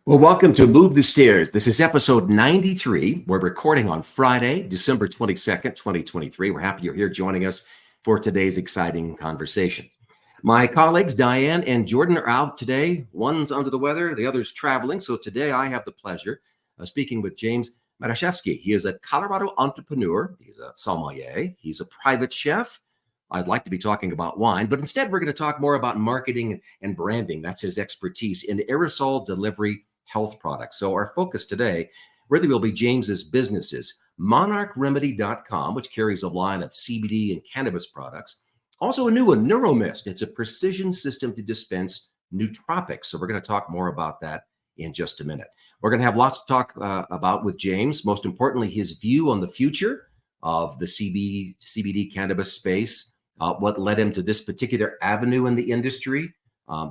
Well, welcome to Move the Stairs. This is episode 93. We're recording on Friday, December 22nd, 2023. We're happy you're here joining us for today's exciting conversations. My colleagues, Diane and Jordan, are out today. One's under the weather, the other's traveling. So today I have the pleasure of speaking with James Matuszewski. He is a Colorado entrepreneur. He's a sommelier. He's a private chef. I'd like to be talking about wine, but instead we're going to talk more about marketing and branding. That's his expertise in aerosol delivery health products. So our focus today really will be James's businesses, monarchremedy.com, which carries a line of CBD and cannabis products. Also a new one, Neuromist. It's a precision system to dispense nootropics. So we're going to talk more about that in just a minute. We're going to have lots to talk about with James. Most importantly, his view on the future of the CBD cannabis space, what led him to this particular avenue in the industry.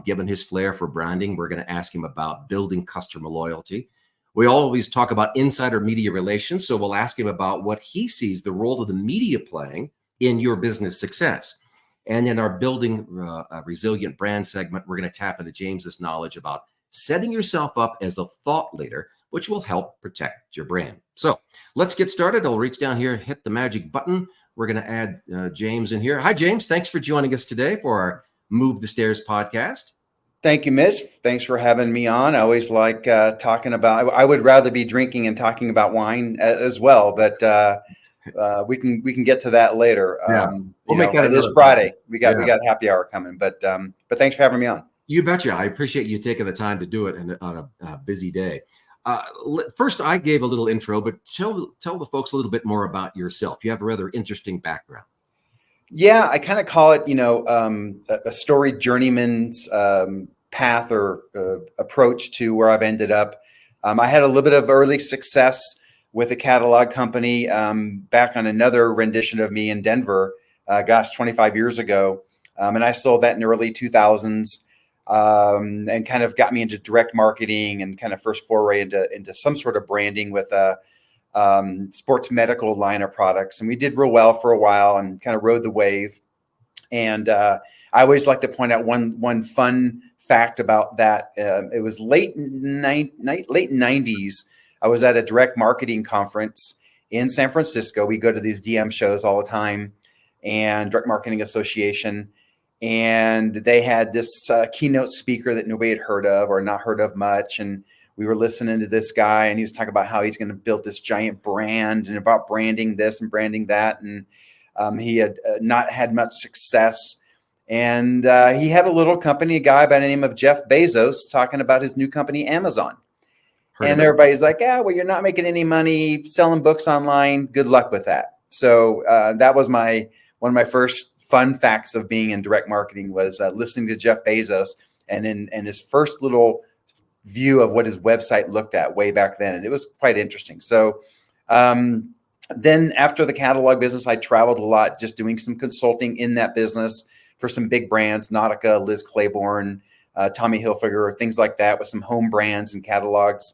Given his flair for branding, we're going to ask him about building customer loyalty. We always talk about insider media relations, so we'll ask him about what he sees the role of the media playing in your business success. And in our building a resilient brand segment, we're going to tap into James's knowledge about setting yourself up as a thought leader, which will help protect your brand. So let's get started. I'll reach down here, hit the magic button. We're going to add James in here. Hi, James. Thanks for joining us today for our Move the Stairs podcast. Thank you, Mitch. Thanks for having me on. I always like talking about, I would rather be drinking and talking about wine as well, but we can get to that later. Yeah. We'll make that. It is Friday. We got happy hour coming, but thanks for having me on. You betcha. I appreciate you taking the time to do it on a busy day. First, I gave a little intro, but tell the folks a little bit more about yourself. You have a rather interesting background. Yeah, I kind of call it, a storied journeyman's path or approach to where I've ended up. I had a little bit of early success with a catalog company back on another rendition of me in Denver, 25 years ago. And I sold that in the early 2000s and kind of got me into direct marketing and kind of first foray into some sort of branding with a sports medical line of products. And we did real well for a while and kind of rode the wave. And I always like to point out one fun fact about that. It was late 90s. I was at a direct marketing conference in San Francisco. We go to these DM shows all the time and Direct Marketing Association. And they had this keynote speaker that nobody had heard of or not heard of much. And we were listening to this guy and he was talking about how he's going to build this giant brand and about branding this and branding that. And he had not had much success. And he had a little company, a guy by the name of Jeff Bezos, talking about his new company, Amazon. And everybody's like, yeah, well, you're not making any money selling books online. Good luck with that. So that was one of my first fun facts of being in direct marketing was listening to Jeff Bezos and his first little view of what his website looked at way back then. And it was quite interesting. So then after the catalog business, I traveled a lot, just doing some consulting in that business for some big brands, Nautica, Liz Claiborne, Tommy Hilfiger, things like that with some home brands and catalogs.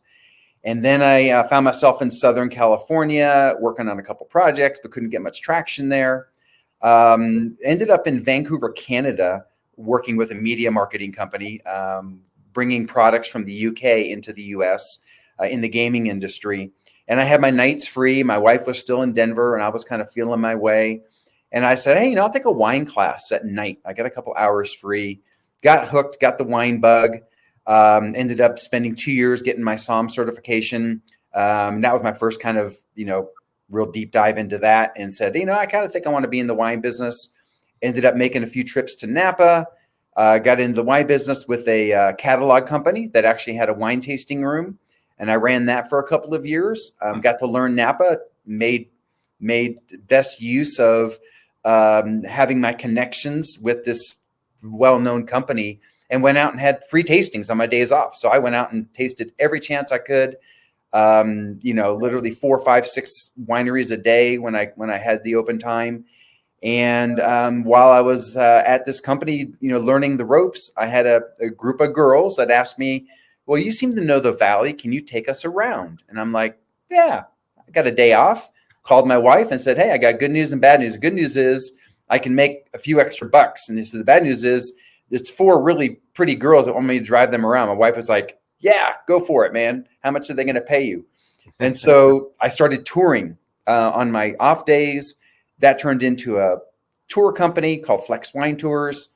And then I found myself in Southern California working on a couple projects, but couldn't get much traction there. Ended up in Vancouver, Canada, working with a media marketing company, bringing products from the UK into the US in the gaming industry. And I had my nights free. My wife was still in Denver and I was kind of feeling my way. And I said, hey, I'll take a wine class at night. I got a couple hours free, got hooked, got the wine bug, ended up spending 2 years getting my SOM certification. That was my first kind of, real deep dive into that and said, I kind of think I want to be in the wine business. Ended up making a few trips to Napa. Got into the wine business with a catalog company that actually had a wine tasting room. And I ran that for a couple of years. Got to learn Napa, made best use of having my connections with this well-known company and went out and had free tastings on my days off. So I went out and tasted every chance I could, literally 4, 5, 6 wineries a day when I had the open time. And while I was at this company, learning the ropes, I had a group of girls that asked me, well, you seem to know the Valley. Can you take us around? And I'm like, yeah, I got a day off. Called my wife and said, hey, I got good news and bad news. The good news is I can make a few extra bucks. And he said, the bad news is it's 4 really pretty girls that want me to drive them around. My wife was like, Yeah, go for it, man. How much are they going to pay you? And so I started touring on my off days. That turned into a tour company called Flex Wine Tours.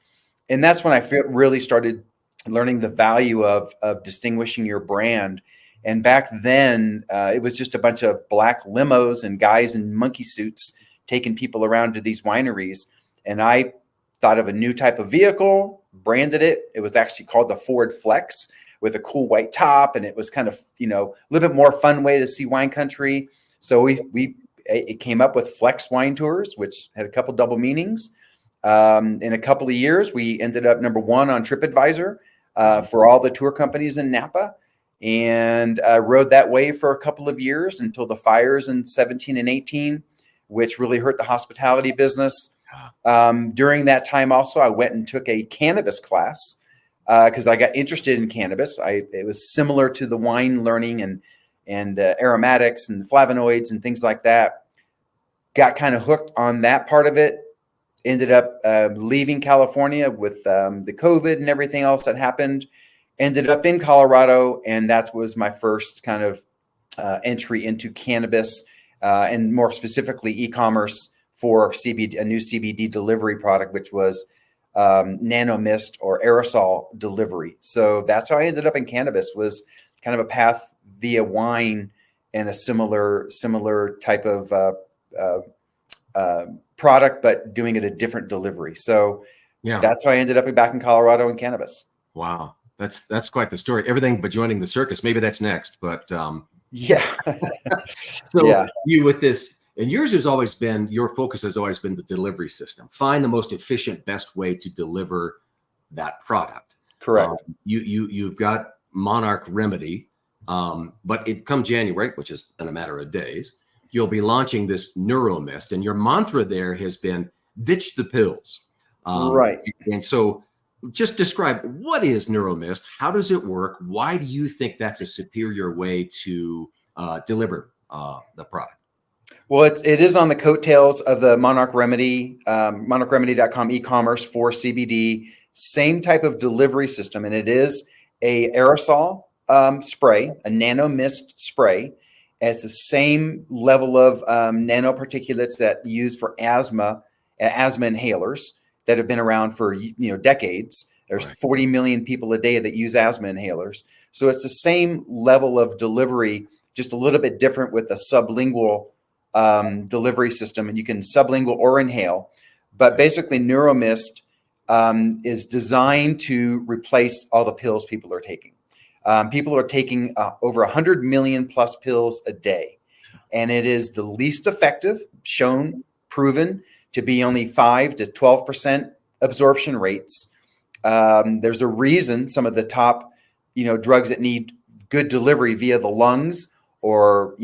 And that's when I really started learning the value of distinguishing your brand. And back then, it was just a bunch of black limos and guys in monkey suits taking people around to these wineries. And I thought of a new type of vehicle, branded it. It was actually called the Ford Flex, with a cool white top. And it was kind of, a little bit more fun way to see wine country. So it came up with Flex Wine Tours, which had a couple double meanings. In a couple of years, we ended up #1 on TripAdvisor for all the tour companies in Napa, and rode that wave for a couple of years until the fires in 17 and 18, which really hurt the hospitality business. During that time also, I went and took a cannabis class because I got interested in cannabis. It was similar to the wine learning and aromatics and flavonoids and things like that. Got kind of hooked on that part of it. Ended up leaving California with the COVID and everything else that happened. Ended up in Colorado, and that was my first kind of entry into cannabis and more specifically e-commerce for CBD, a new CBD delivery product, which was nano mist or aerosol delivery. So that's how I ended up in cannabis, was kind of a path via wine and a similar type of product, but doing it a different delivery. So that's how I ended up back in Colorado in cannabis. Wow. That's quite the story. Everything but joining the circus. Maybe that's next, but yeah. So yeah. You with this, and your focus has always been the delivery system. Find the most efficient, best way to deliver that product. Correct. You've got Monarch Remedy, but come January, which is in a matter of days, you'll be launching this NeuroMist, and your mantra there has been ditch the pills. Right. And so just describe, what is NeuroMist? How does it work? Why do you think that's a superior way to deliver the product? Well, it is on the coattails of the Monarch Remedy, monarchremedy.com e-commerce for CBD, same type of delivery system. And it is a aerosol spray, a nano mist spray. It's the same level of nanoparticulates that used for asthma inhalers that have been around for decades. There's 40 million people a day that use asthma inhalers. So it's the same level of delivery, just a little bit different with a sublingual delivery system. And you can sublingual or inhale. But basically, NeuroMist is designed to replace all the pills people are taking. People are taking over 100 million plus pills a day. And it is the least effective, proven to be only 5 to 12% absorption rates. There's a reason some of the top, drugs that need good delivery via the lungs, or,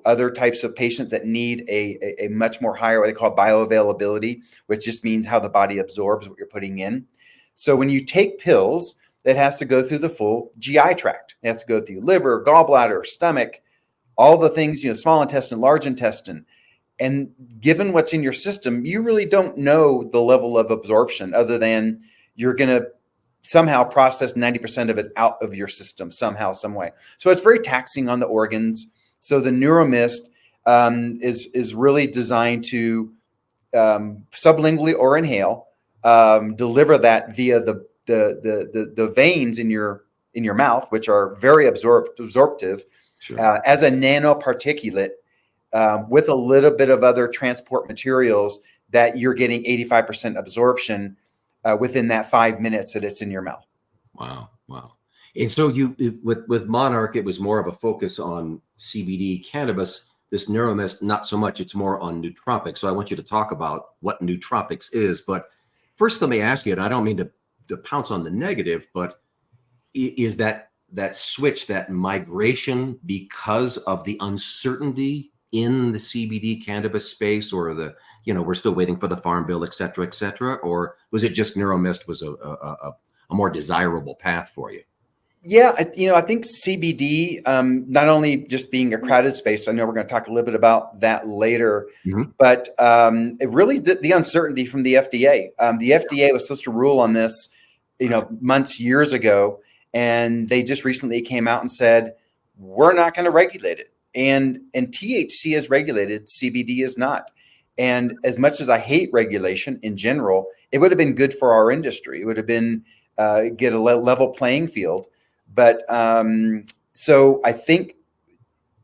other types of patients that need a much more higher, what they call bioavailability, which just means how the body absorbs what you're putting in. So when you take pills, it has to go through the full GI tract. It has to go through liver, gallbladder, stomach, all the things, small intestine, large intestine. And given what's in your system, you really don't know the level of absorption, other than you're going to somehow process 90% of it out of your system somehow, some way. So it's very taxing on the organs. So the NeuroMist is really designed to sublingually or inhale, deliver that via the veins in your mouth, which are very absorptive, sure. As a nanoparticulate, with a little bit of other transport materials, that you're getting 85% absorption within that 5 minutes that it's in your mouth. Wow. And so with Monarch, it was more of a focus on CBD cannabis. This NeuroMist, not so much. It's more on nootropics. So I want you to talk about what nootropics is. But first, let me ask you, and I don't mean to pounce on the negative, but is that switch, that migration, because of the uncertainty in the CBD cannabis space, or we're still waiting for the farm bill, et cetera, or was it just NeuroMist was a more desirable path for you? Yeah, I think CBD, not only just being a crowded space, I know we're going to talk a little bit about that later, but it really, the uncertainty from the FDA. The FDA was supposed to rule on this, years ago, and they just recently came out and said, we're not going to regulate it. And THC is regulated, CBD is not. And as much as I hate regulation in general, it would have been good for our industry. It would have been get a level playing field. But so I think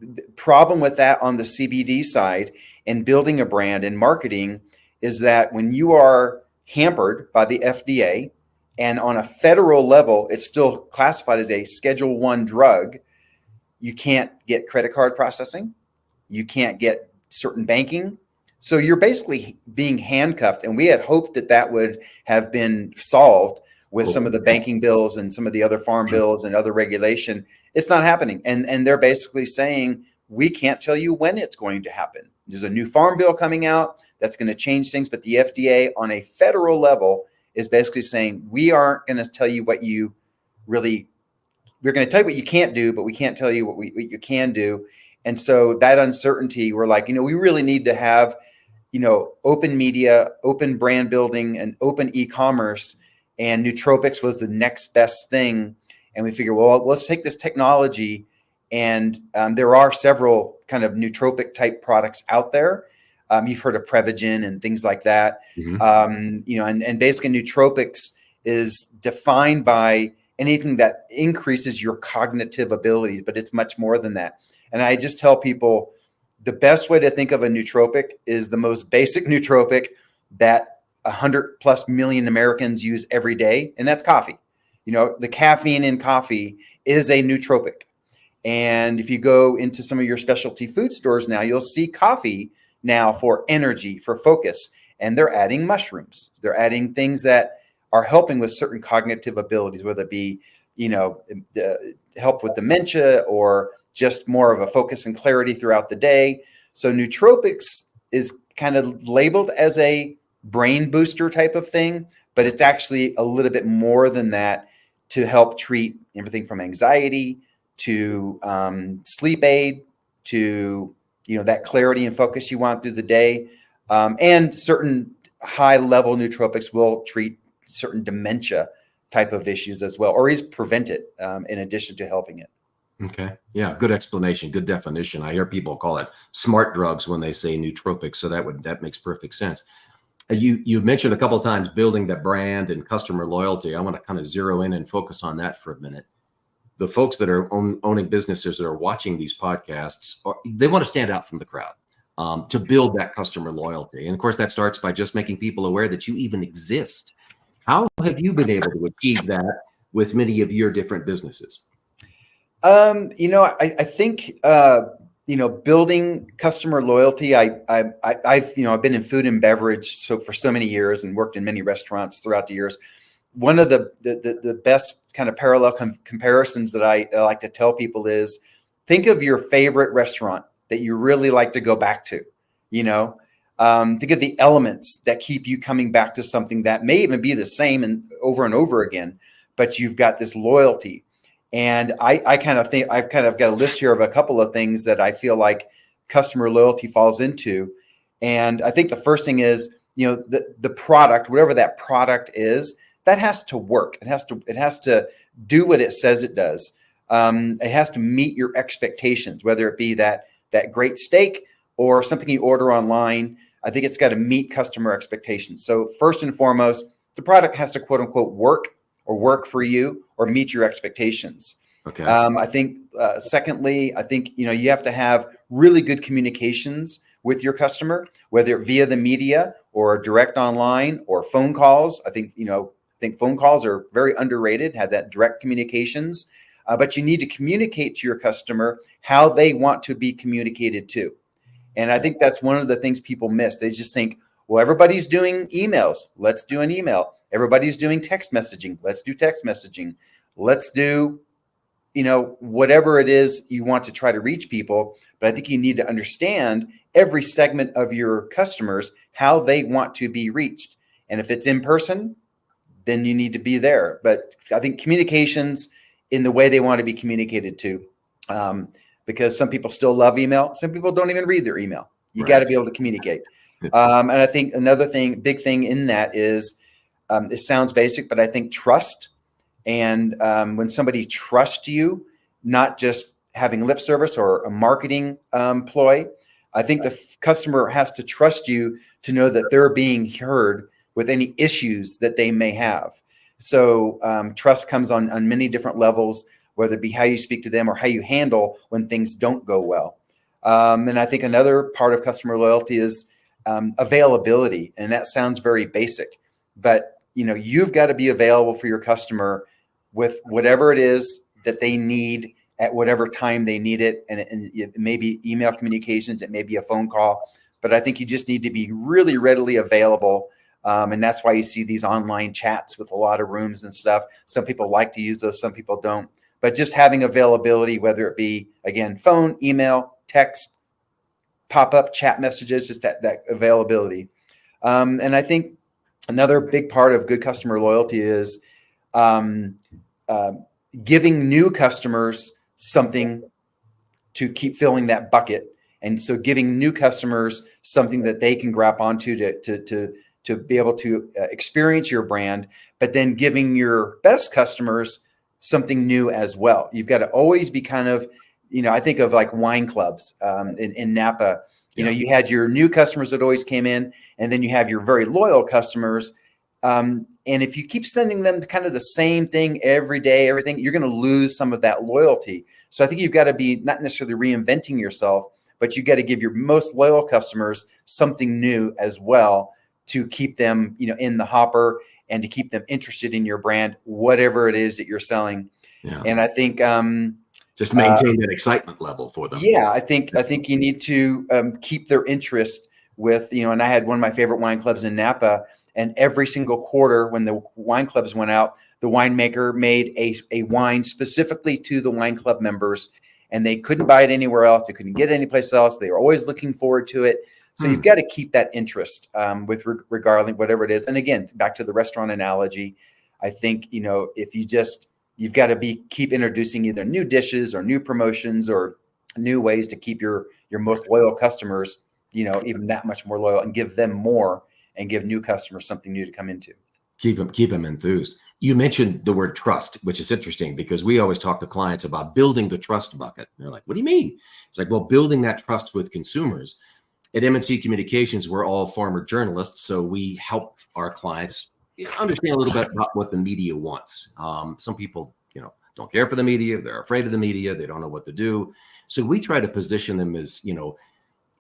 the problem with that on the CBD side and building a brand and marketing is that when you are hampered by the FDA and on a federal level, it's still classified as a Schedule I drug, you can't get credit card processing, you can't get certain banking. So you're basically being handcuffed. And we had hoped that that would have been solved with some of the banking bills and some of the other farm bills and other regulation. It's not happening. And they're basically saying, we can't tell you when it's going to happen. There's a new farm bill coming out that's going to change things. But the FDA on a federal level is basically saying, we aren't going to tell you what you really, we're going to tell you what you can't do, but we can't tell you what you can do. And so that uncertainty, we're like, we really need to have, open media, open brand building, and open e-commerce. And nootropics was the next best thing. And we figured, well, let's take this technology. And there are several kind of nootropic type products out there. You've heard of Prevagen and things like that. Mm-hmm. And basically nootropics is defined by anything that increases your cognitive abilities, but it's much more than that. And I just tell people the best way to think of a nootropic is the most basic nootropic that 100+ million Americans use every day, and that's coffee. The caffeine in coffee is a nootropic. And if you go into some of your specialty food stores now, you'll see coffee now for energy, for focus, and they're adding mushrooms. They're adding things that are helping with certain cognitive abilities, whether it be, help with dementia or just more of a focus and clarity throughout the day. So nootropics is kind of labeled as a brain booster type of thing, but it's actually a little bit more than that to help treat everything from anxiety to sleep aid to, that clarity and focus you want through the day. And certain high level nootropics will treat certain dementia type of issues as well, or even prevent it in addition to helping it. Okay. Yeah. Good explanation. Good definition. I hear people call it smart drugs when they say nootropics. So that makes perfect sense. You mentioned a couple of times building the brand and customer loyalty. I want to kind of zero in and focus on that for a minute. The folks that are owning businesses that are watching these podcasts, they want to stand out from the crowd to build that customer loyalty. And of course, that starts by just making people aware that you even exist. How have you been able to achieve that with many of your different businesses? I think, building customer loyalty, I've been in food and beverage for so many years and worked in many restaurants throughout the years. One of the best kind of parallel comparisons that I like to tell people is think of your favorite restaurant that you really like to go back to, think of the elements that keep you coming back to something that may even be the same and over again, but you've got this loyalty. And I kind of think I've kind of got a list here of a couple of things that I feel like customer loyalty falls into. And I think the first thing is, the product, whatever that product is, that has to work. It has to do what it says it does. It has to meet your expectations, whether it be that great steak or something you order online. I think it's got to meet customer expectations. So first and foremost, the product has to quote unquote work for you or meet your expectations. Okay. I think secondly, I think you have to have really good communications with your customer, whether via the media or direct online or phone calls. I think phone calls are very underrated, have that direct communications, but you need to communicate to your customer how they want to be communicated to. And I think that's one of the things people miss. They just think, well, everybody's doing emails. Let's do an email. Everybody's doing text messaging. Let's do text messaging. Let's do, whatever it is you want to try to reach people. But I think you need to understand every segment of your customers, how they want to be reached. And if it's in person, then you need to be there. But I think communications in the way they want to be communicated to, because some people still love email. Some people don't even read their email. You got to be able to communicate. And I think another big thing in that is, it sounds basic, but I think trust And when somebody trusts you, not just having lip service or a marketing ploy, I think the customer has to trust you to know that they're being heard with any issues that they may have. So trust comes on many different levels, whether it be how you speak to them or how you handle when things don't go well. And I think another part of customer loyalty is availability. And that sounds very basic, but you've got to be available for your customer with whatever it is that they need at whatever time they need it. And it may be email communications, it may be a phone call, but I think you just need to be really readily available. And that's why you see these online chats with a lot of rooms and stuff. Some people like to use those, some people don't. But just having availability, whether it be, again, phone, email, text, pop-up chat messages, just that availability. And I think another big part of good customer loyalty is giving new customers something to keep filling that bucket. And so giving new customers something that they can grab onto to be able to experience your brand, but then giving your best customers something new as well. You've got to always be kind of, I think of like wine clubs in Napa. You had your new customers that always came in, and then you have your very loyal customers. And if you keep sending them kind of the same thing every day, everything, you're going to lose some of that loyalty. So I think you've got to be not necessarily reinventing yourself, but you got to give your most loyal customers something new as well to keep them, in the hopper and to keep them interested in your brand, whatever it is that you're selling. Yeah. And I think just maintain that excitement level for them. Yeah, I think you need to keep their interest with, and I had one of my favorite wine clubs in Napa, and every single quarter when the wine clubs went out, the winemaker made a wine specifically to the wine club members, and they couldn't buy it anywhere else. They couldn't get it anyplace else. They were always looking forward to it. So you've got to keep that interest with regarding whatever it is. And again, back to the restaurant analogy, I think, if you've got to keep introducing either new dishes or new promotions or new ways to keep your most loyal customers, even that much more loyal, and give them more and give new customers something new to come into. Keep them enthused. You mentioned the word trust, which is interesting because we always talk to clients about building the trust bucket. And they're like, what do you mean? It's like, well, building that trust with consumers. At M&C Communications, we're all former journalists, so we help our clients understand a little bit about what the media wants. Some people, don't care for the media. They're afraid of the media. They don't know what to do. So we try to position them as,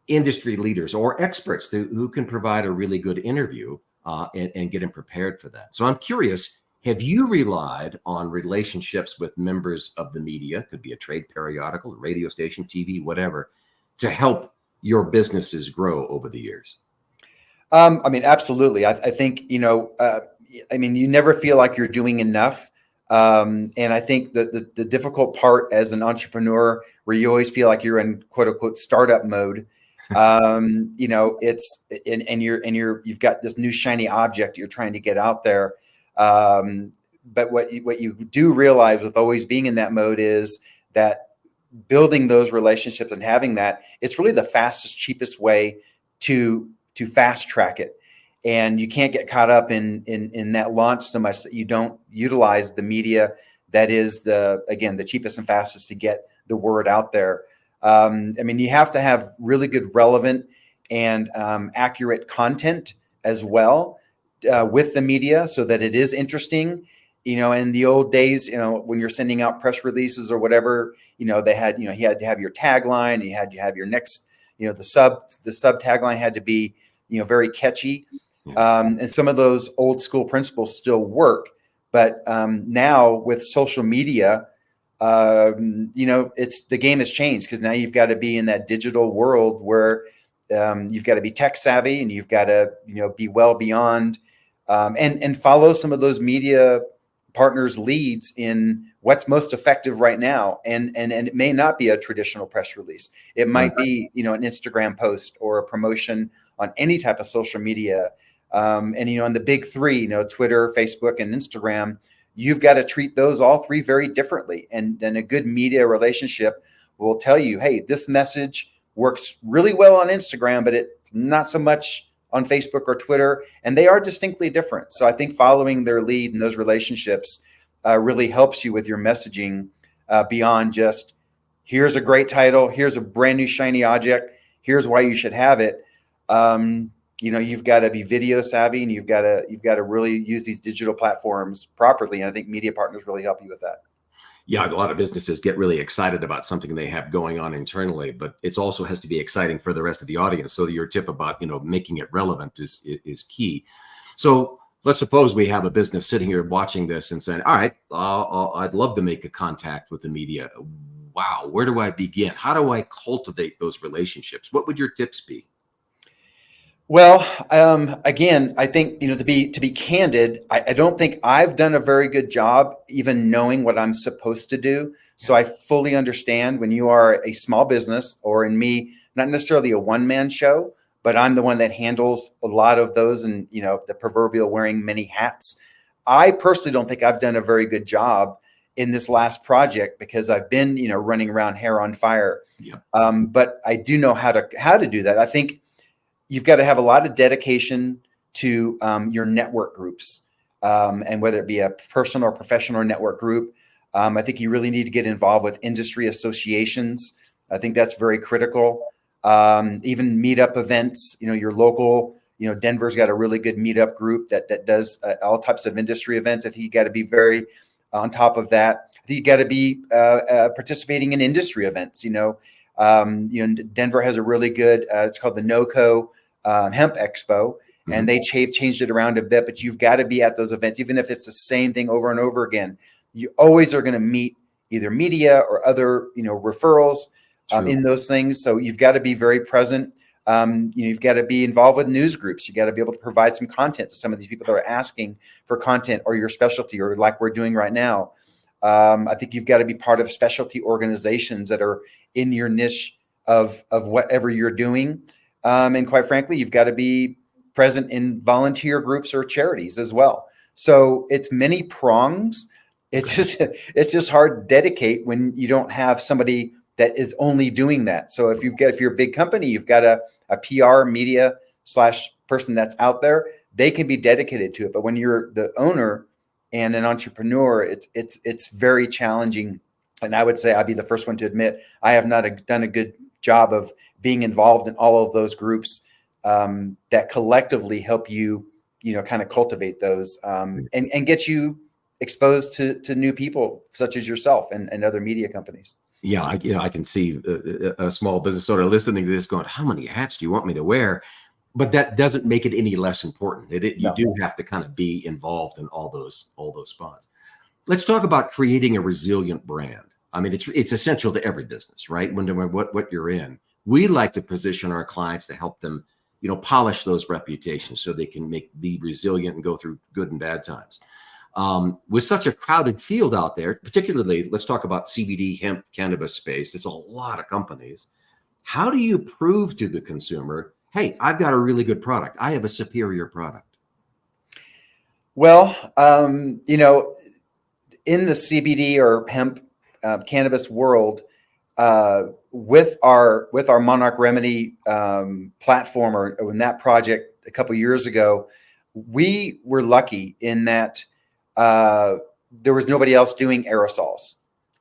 industry leaders or experts who can provide a really good interview and get them prepared for that. So I'm curious, have you relied on relationships with members of the media, could be a trade periodical, a radio station, TV, whatever, to help your businesses grow over the years? Absolutely. I think, you never feel like you're doing enough. And I think that the difficult part as an entrepreneur, where you always feel like you're in quote unquote startup mode, it's you've got this new shiny object you're trying to get out there. But what you do realize with always being in that mode is that building those relationships and having that, it's really the fastest, cheapest way to fast track it. And you can't get caught up in that launch so much that you don't utilize the media that is the cheapest and fastest to get the word out there. You have to have really good, relevant and accurate content as well with the media so that it is interesting. In the old days, when you're sending out press releases or whatever, they had, you had to have your tagline, and you had to have your next, the sub tagline had to be, very catchy. And some of those old school principles still work, but now with social media, the game has changed because now you've got to be in that digital world where you've got to be tech savvy and you've got to, be well beyond and follow some of those media partners' leads in what's most effective right now. And it may not be a traditional press release. It might be, an Instagram post or a promotion on any type of social media. And in the big three, Twitter, Facebook, and Instagram, you've got to treat those all three very differently. And then a good media relationship will tell you, hey, this message works really well on Instagram, but it not so much on Facebook or Twitter, and they are distinctly different. So I think following their lead in those relationships really helps you with your messaging beyond just here's a great title, here's a brand new shiny object, here's why you should have it. You've got to be video savvy, and you've got to really use these digital platforms properly. And I think media partners really help you with that. Yeah, a lot of businesses get really excited about something they have going on internally, but it also has to be exciting for the rest of the audience. So your tip about, making it relevant is key. So let's suppose we have a business sitting here watching this and saying, all right, I'd love to make a contact with the media. Wow, where do I begin? How do I cultivate those relationships? What would your tips be? Well, again, I think, to be candid, I don't think I've done a very good job even knowing what I'm supposed to do. So I fully understand when you are a small business, or in me, not necessarily a one-man show, but I'm the one that handles a lot of those, and, the proverbial wearing many hats. I personally don't think I've done a very good job in this last project, because I've been, running around hair on fire. Yeah. But I do know how to do that. I think you've got to have a lot of dedication to your network groups, and whether it be a personal or professional network group. I think you really need to get involved with industry associations. I think that's very critical. Even meetup events, your local, Denver's got a really good meetup group that does all types of industry events. I think you got to be very on top of that. I think you got to be participating in industry events. Denver has a really good, it's called the NOCO Hemp Expo, and they changed it around a bit, but you've got to be at those events, even if it's the same thing over and over again. You always are going to meet either media or other, referrals in those things. So you've got to be very present. You've got to be involved with news groups. You got to be able to provide some content to some of these people that are asking for content, or your specialty, or like we're doing right now. I think you've got to be part of specialty organizations that are in your niche of whatever you're doing. And quite frankly, you've got to be present in volunteer groups or charities as well. So it's many prongs. It's just hard to dedicate when you don't have somebody that is only doing that. So if you're a big company, you've got a PR media / person that's out there, they can be dedicated to it. But when you're the owner and an entrepreneur, it's very challenging. And I would say I'd be the first one to admit I have not done a good job of being involved in all of those groups that collectively help you, kind of cultivate those and get you exposed to new people such as yourself and other media companies. Yeah, I can see a small business sort of listening to this going, how many hats do you want me to wear? But that doesn't make it any less important. You do have to kind of be involved in all those spots. Let's talk about creating a resilient brand. I mean, it's essential to every business, right? When what you're in, we like to position our clients to help them, polish those reputations so they can be resilient and go through good and bad times. With such a crowded field out there, particularly, let's talk about CBD hemp cannabis space. There's a lot of companies. How do you prove to the consumer, hey, I've got a really good product. I have a superior product? Well, in the CBD or hemp cannabis world, with our Monarch Remedy platform, or in that project a couple of years ago, we were lucky in that there was nobody else doing aerosols.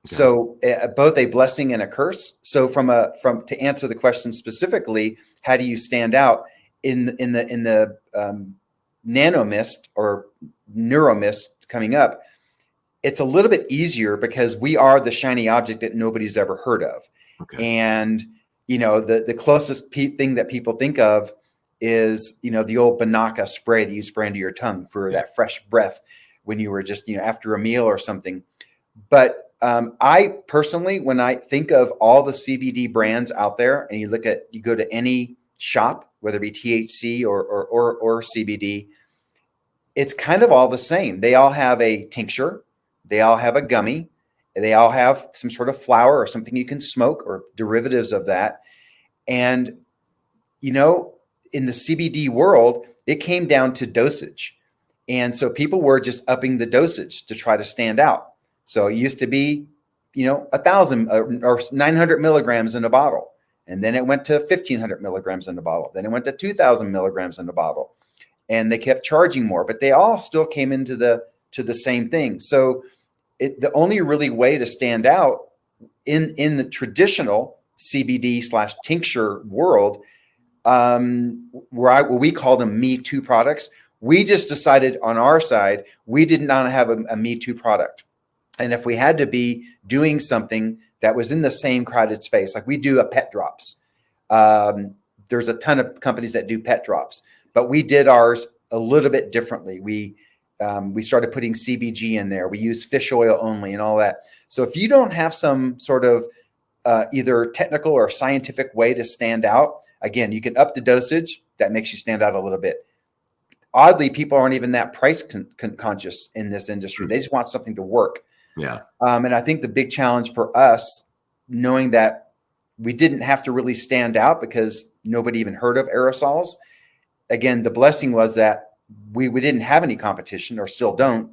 Okay. So both a blessing and a curse. So to answer the question specifically, how do you stand out in the nano mist or neuro mist coming up? It's a little bit easier because we are the shiny object that nobody's ever heard of. Okay. And, the closest thing that people think of is, the old Banaka spray that you spray into your tongue for that fresh breath when you were just, after a meal or something. But I personally, when I think of all the CBD brands out there, and you go to any shop, whether it be THC or CBD, it's kind of all the same. They all have a tincture. They all have a gummy. They all have some sort of flower or something you can smoke or derivatives of that. And, in the CBD world, it came down to dosage. And so people were just upping the dosage to try to stand out. So it used to be, 1,000 or 900 milligrams in a bottle. And then it went to 1,500 milligrams in a bottle. Then it went to 2,000 milligrams in a bottle. And they kept charging more, but they all still came into the same thing. So the only really way to stand out in the traditional CBD / tincture world, where we call them Me Too products, we just decided on our side, we did not have a Me Too product. And if we had to be doing something that was in the same crowded space, like we do a pet drops, there's a ton of companies that do pet drops, but we did ours a little bit differently. We started putting CBG in there. We use fish oil only and all that. So if you don't have some sort of either technical or scientific way to stand out, again, you can up the dosage. That makes you stand out a little bit. Oddly, people aren't even that price conscious in this industry. They just want something to work. Yeah. And I think the big challenge for us, knowing that we didn't have to really stand out because nobody even heard of aerosols. Again, the blessing was that we didn't have any competition, or still don't.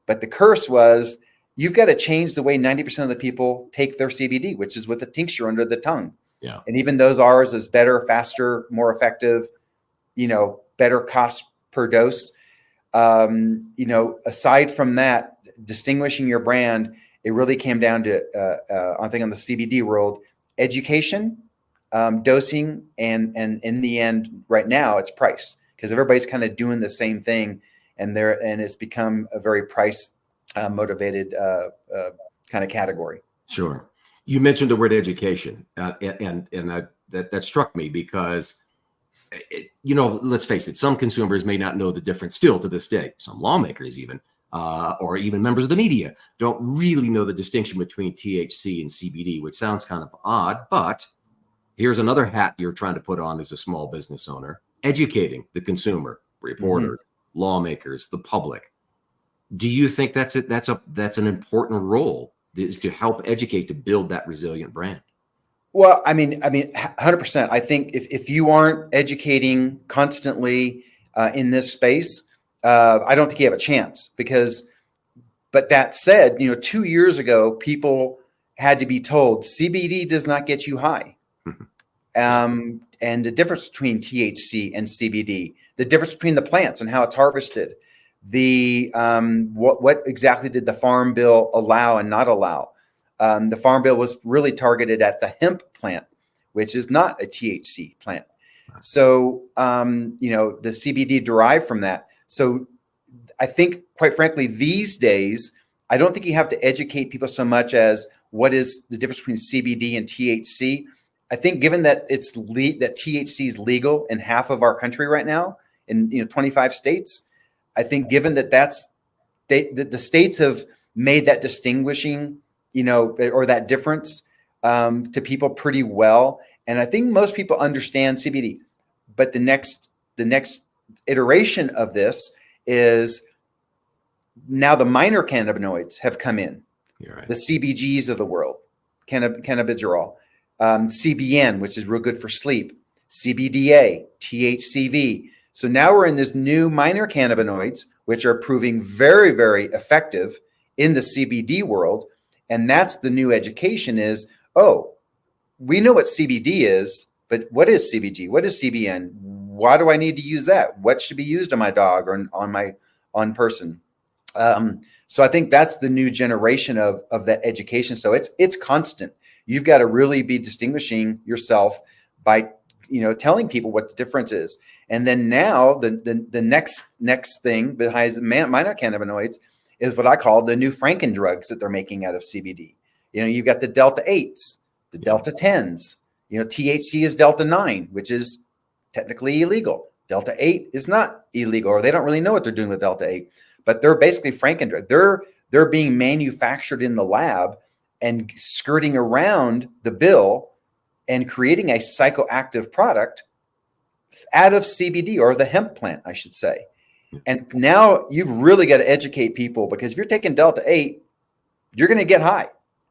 But the curse was, you've got to change the way 90% of the people take their CBD, which is with a tincture under the tongue. Yeah. And even those ours is better, faster, more effective, better cost per dose. Aside from that, distinguishing your brand, it really came down to, I think on the CBD world, education, dosing, and in the end, right now, it's price, because everybody's kind of doing the same thing, and it's become a very price motivated kind of category. Sure. You mentioned the word education, and that struck me because, let's face it, some consumers may not know the difference still to this day. Some lawmakers even, or even members of the media, don't really know the distinction between THC and CBD, which sounds kind of odd, but here's another hat you're trying to put on as a small business owner: educating the consumer, reporters, lawmakers, the public. Do you think that's an important role, is to help educate, to build that resilient brand? Well, I mean, 100%. I think if you aren't educating constantly in this space, I don't think you have a chance. But that said, 2 years ago, people had to be told CBD does not get you high. And the difference between THC and CBD, the difference between the plants and how it's harvested, what exactly did the Farm Bill allow and not allow? The Farm Bill was really targeted at the hemp plant, which is not a THC plant. So, the CBD derived from that. So I think, quite frankly, these days, I don't think you have to educate people so much as what is the difference between CBD and THC. I think given that that THC is legal in half of our country right now, in 25 states, I think given that the states have made that distinguishing, or that difference to people pretty well. And I think most people understand CBD. But the next iteration of this is now the minor cannabinoids have come in. You're right. The CBGs of the world, cannabidiol, CBN, which is real good for sleep, CBDA, THCV. So now we're in this new minor cannabinoids, which are proving very, very effective in the CBD world. And that's the new education is, we know what CBD is, but what is CBG? What is CBN? Why do I need to use that? What should be used on my dog or on person? So I think that's the new generation of that education. So it's constant. You've got to really be distinguishing yourself by telling people what the difference is. And then now the next thing behind minor cannabinoids is what I call the new Franken drugs that they're making out of CBD. You've got the Delta 8s, the Delta 10s. THC is Delta 9, which is technically illegal. Delta 8 is not illegal, or they don't really know what they're doing with Delta 8, but they're basically Franken drugs. They're being manufactured in the lab and skirting around the bill and creating a psychoactive product out of CBD, or the hemp plant, I should say. And now you've really got to educate people, because if you're taking Delta 8, you're going to get high,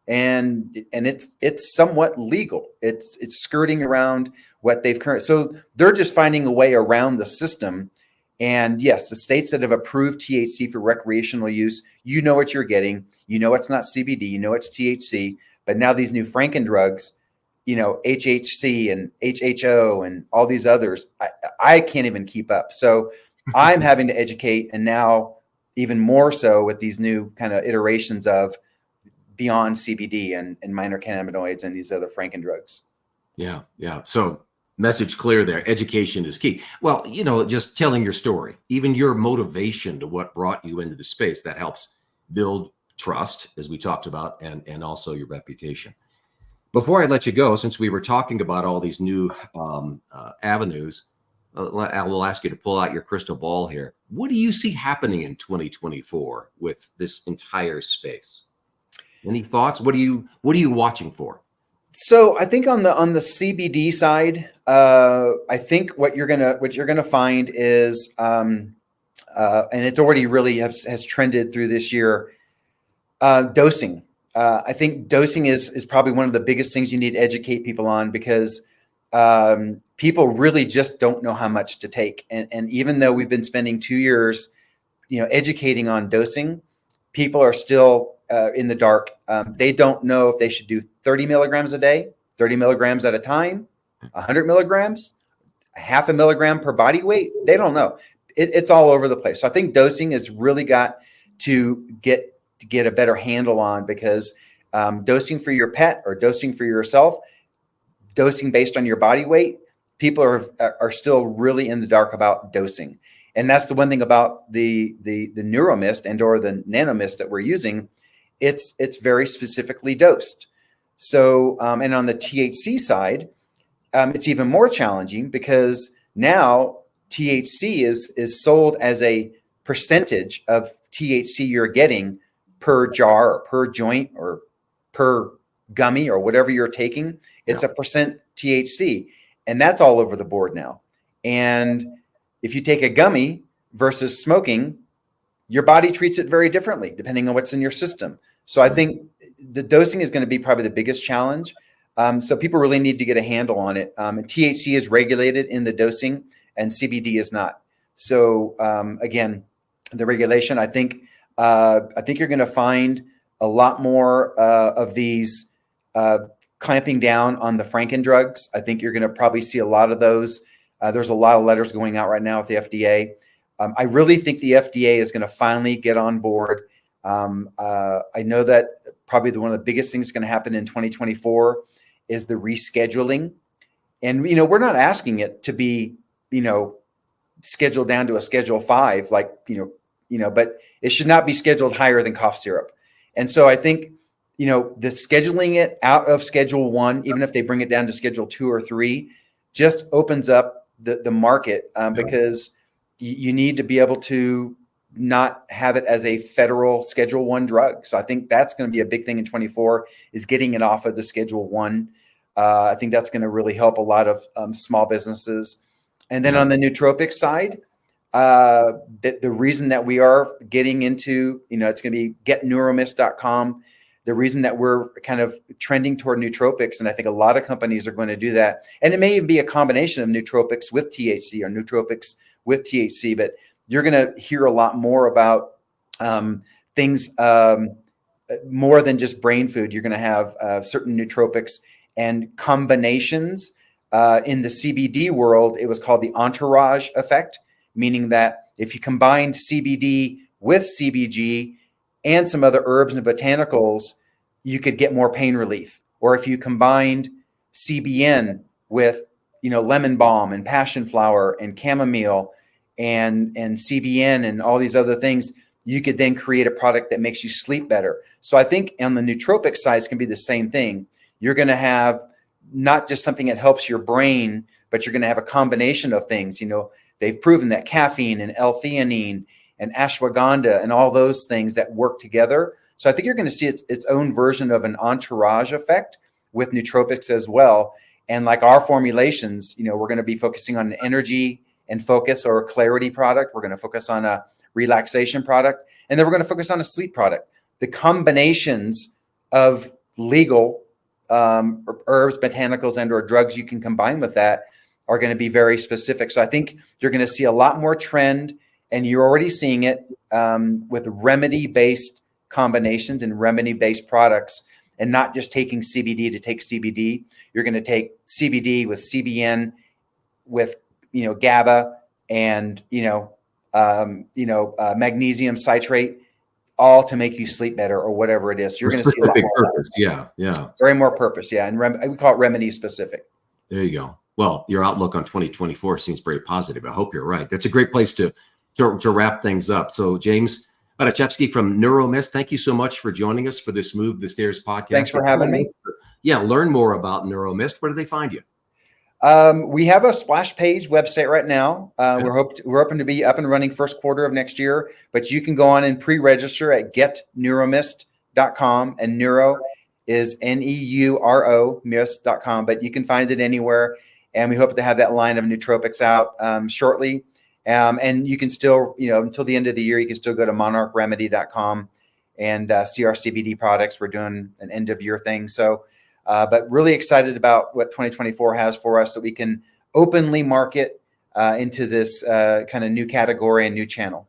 and it's somewhat legal. It's skirting around what they've currently. So they're just finding a way around the system. And yes, the states that have approved THC for recreational use, what you're getting. It's not CBD. It's THC. But now these new Franken drugs, HHC and HHO and all these others, I can't even keep up. So I'm having to educate, and now even more so with these new kind of iterations of beyond CBD and minor cannabinoids and these other Frankendrugs. Yeah, yeah. So message clear there. Education is key. Well, just telling your story, even your motivation to what brought you into the space, that helps build trust, as we talked about, and also your reputation. Before I let you go, since we were talking about all these new avenues, I will ask you to pull out your crystal ball here. What do you see happening in 2024 with this entire space? Any thoughts? What are you watching for? So I think on the CBD side, I think what you're gonna find is, and it's already really has trended through this year, dosing. I think dosing is probably one of the biggest things you need to educate people on, because people really just don't know how much to take. And even though we've been spending 2 years, educating on dosing, people are still in the dark. They don't know if they should do 30 milligrams a day, 30 milligrams at a time, 100 milligrams, half a milligram per body weight. They don't know. It's all over the place. So I think dosing has really got to get a better handle on, because dosing for your pet or dosing for yourself, dosing based on your body weight, people are still really in the dark about dosing. And that's the one thing about the NeuroMist and or the NanoMist that we're using. It's very specifically dosed. So and on the THC side, it's even more challenging, because now THC is sold as a percentage of THC you're getting per jar or per joint or per gummy or whatever you're taking. It's a percent THC, and that's all over the board now. And if you take a gummy versus smoking, your body treats it very differently depending on what's in your system. So I think the dosing is going to be probably the biggest challenge. So people really need to get a handle on it. And THC is regulated in the dosing, and CBD is not. So again, the regulation, I think you're going to find a lot more of these clamping down on the Frankendrugs. I think you're going to probably see a lot of those. There's a lot of letters going out right now with the FDA. I really think the FDA is going to finally get on board. I know that probably one of the biggest things going to happen in 2024 is the rescheduling. And, we're not asking it to be, scheduled down to a Schedule 5, like, but it should not be scheduled higher than cough syrup. And so I think, the scheduling it out of Schedule 1, even if they bring it down to Schedule 2 or 3, just opens up the market, because you need to be able to not have it as a federal Schedule 1 drug. So I think that's going to be a big thing in 24, is getting it off of the Schedule 1. I think that's going to really help a lot of small businesses. And then on the nootropics side, the reason that we are getting into, it's going to be getneuromist.com. The reason that we're kind of trending toward nootropics, and I think a lot of companies are going to do that, and it may even be a combination of nootropics with THC or nootropics with THC, but you're going to hear a lot more about things more than just brain food. You're going to have certain nootropics and combinations. In the CBD world, it was called the entourage effect, meaning that if you combined CBD with CBG and some other herbs and botanicals, you could get more pain relief. Or if you combined CBN with, lemon balm and passion flower and chamomile and CBN and all these other things, you could then create a product that makes you sleep better. So I think on the nootropic side, it's going to be the same thing. You're going to have not just something that helps your brain, but you're going to have a combination of things. They've proven that caffeine and L-theanine and ashwagandha and all those things that work together. So I think you're going to see its own version of an entourage effect with nootropics as well. And like our formulations, we're going to be focusing on an energy and focus or a clarity product. We're going to focus on a relaxation product. And then we're going to focus on a sleep product. The combinations of legal herbs, botanicals, and or drugs you can combine with that are going to be very specific. So I think you're going to see a lot more trend, and you're already seeing it with remedy-based combinations and remedy-based products, and not just taking CBD to take CBD. You're going to take CBD with CBN, with GABA, and magnesium citrate, all to make you sleep better or whatever it is. So you're going to see a lot more purpose. Yeah. very more purpose. Yeah. And we call it remedy specific. There you go. Well, your outlook on 2024 seems very positive. I hope you're right. That's a great place to wrap things up. So James Matuszewski from NeuroMist, thank you so much for joining us for this Move the Stairs podcast. Thanks for having me. Yeah, learn more about NeuroMist. Where do they find you? We have a splash page website right now. We're hoping to be up and running first quarter of next year, but you can go on and pre-register at getneuromist.com, and neuro is NEURO mist.com, but you can find it anywhere. And we hope to have that line of nootropics out shortly. And you can still, until the end of the year, you can still go to monarchremedy.com and see our CBD products. We're doing an end of year thing. So, but really excited about what 2024 has for us, so we can openly market into this kind of new category and new channel.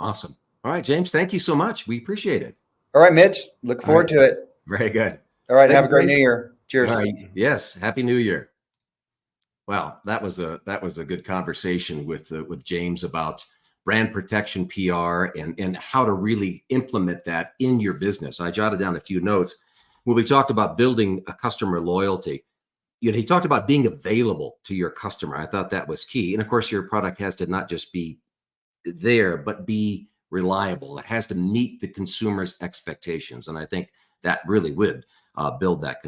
Awesome. All right, James, thank you so much. We appreciate it. All right, Mitch, look forward to it. Very good. All right. Have a great New Year. Cheers. All right. Yes. Happy New Year. Well, that was a good conversation with James about brand protection, PR, and how to really implement that in your business. I jotted down a few notes when we talked about building a customer loyalty. He talked about being available to your customer. I thought that was key. And of course, your product has to not just be there, but be reliable. It has to meet the consumer's expectations. And I think that really would build that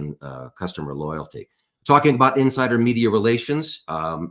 customer loyalty. Talking about insider media relations,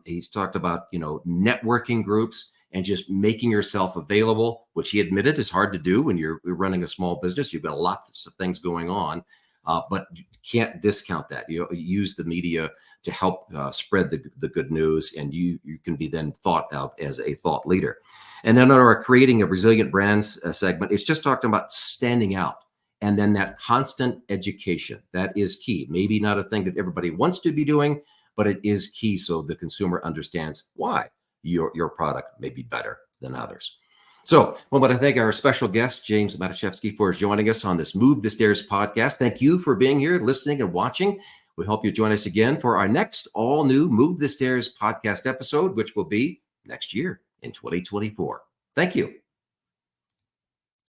he's talked about, networking groups and just making yourself available, which he admitted is hard to do when you're running a small business. You've got lots of things going on, but you can't discount that. You use the media to help spread the good news, and you can be then thought of as a thought leader. And then our creating a resilient brands segment, it's just talking about standing out. And then that constant education, that is key. Maybe not a thing that everybody wants to be doing, but it is key so the consumer understands why your product may be better than others. So I want to thank our special guest, James Matuszewski, for joining us on this Move the Stairs podcast. Thank you for being here, listening and watching. We hope you join us again for our next all-new Move the Stairs podcast episode, which will be next year in 2024. Thank you.